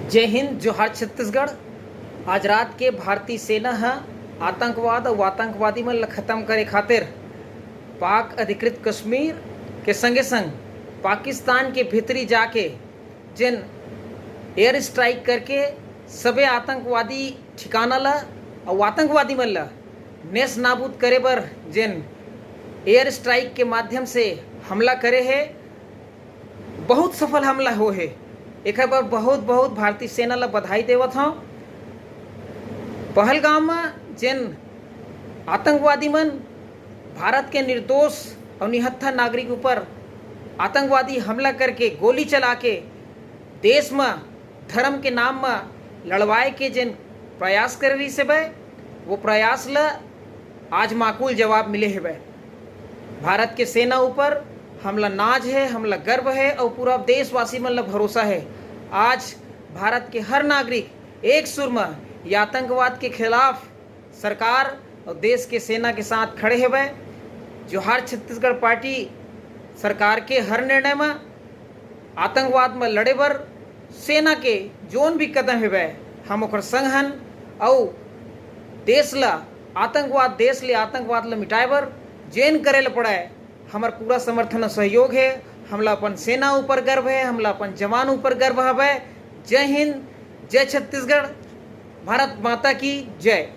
जय हिंद, जोहार छत्तीसगढ़। आज रात के भारतीय सेना ह आतंकवाद और आतंकवादी मन ल खत्म करे खातिर पाक अधिकृत कश्मीर के संगे संग पाकिस्तान के भीतरी जाके जिन एयर स्ट्राइक करके सबे आतंकवादी ठिकाना ला और आतंकवादी मन ला नेस नाबूद करे बर जिन एयर स्ट्राइक के माध्यम से हमला करे है, बहुत सफल हमला हो है। एक बार बहुत बहुत भारतीय सेना ला बधाई देवत हूँ। पहलगाम में जिन आतंकवादी मन भारत के निर्दोष और निहत्था नागरिक ऊपर आतंकवादी हमला करके गोली चला के देश में धर्म के नाम में लड़वाए के जिन प्रयास कर रही से वो प्रयास ला आज माकूल जवाब मिले है। भारत के सेना ऊपर हमला नाज है, हमला गर्व है और पूरा देशवासी मन ला भरोसा है। आज भारत के हर नागरिक एक सुर में ये आतंकवाद के खिलाफ सरकार और देश के सेना के साथ खड़े है। जोहार छत्तीसगढ़ पार्टी सरकार के हर निर्णय में आतंकवाद में लड़े बर सेना के जोन भी कदम है हम ओकर संग हन और देश ला आतंकवाद ला मिटाए बर जेन करे ला पड़ा है हमार पूरा समर्थन और सहयोग है। हमला अपन सेना ऊपर गर्व है, हमला अपन जवान ऊपर गर्व है। जय हिंद, जय छत्तीसगढ़, भारत माता की जय।